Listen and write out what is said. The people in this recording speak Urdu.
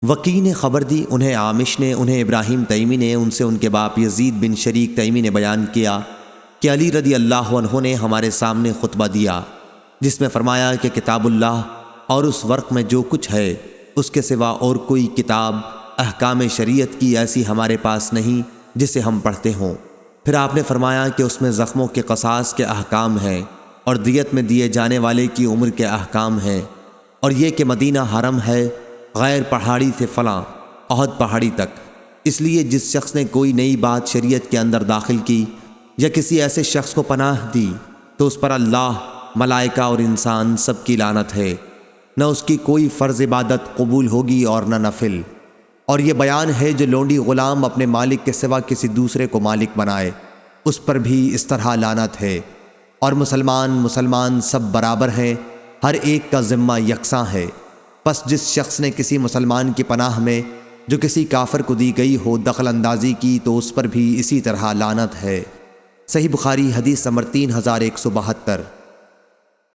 وکی نے خبر دی، انہیں عامش نے، انہیں ابراہیم تیمی نے، ان سے ان کے باپ یزید بن شریک تیمی نے بیان کیا کہ علی رضی اللہ عنہ نے ہمارے سامنے خطبہ دیا جس میں فرمایا کہ کتاب اللہ اور اس ورق میں جو کچھ ہے اس کے سوا اور کوئی کتاب احکام شریعت کی ایسی ہمارے پاس نہیں جسے ہم پڑھتے ہوں۔ پھر آپ نے فرمایا کہ اس میں زخموں کے قصاص کے احکام ہیں اور دیت میں دیے جانے والے کی عمر کے احکام ہیں، اور یہ کہ مدینہ حرم ہے غیر پہاڑی سے فلاں احد پہاڑی تک، اس لیے جس شخص نے کوئی نئی بات شریعت کے اندر داخل کی یا کسی ایسے شخص کو پناہ دی تو اس پر اللہ، ملائکہ اور انسان سب کی لعنت ہے، نہ اس کی کوئی فرض عبادت قبول ہوگی اور نہ نفل۔ اور یہ بیان ہے جو لونڈی غلام اپنے مالک کے سوا کسی دوسرے کو مالک بنائے اس پر بھی اس طرح لعنت ہے۔ اور مسلمان سب برابر ہیں، ہر ایک کا ذمہ یکساں ہے، پس جس شخص نے کسی مسلمان کی پناہ میں جو کسی کافر کو دی گئی ہو دخل اندازی کی تو اس پر بھی اسی طرح لعنت ہے۔ صحیح بخاری حدیث نمبر 3172۔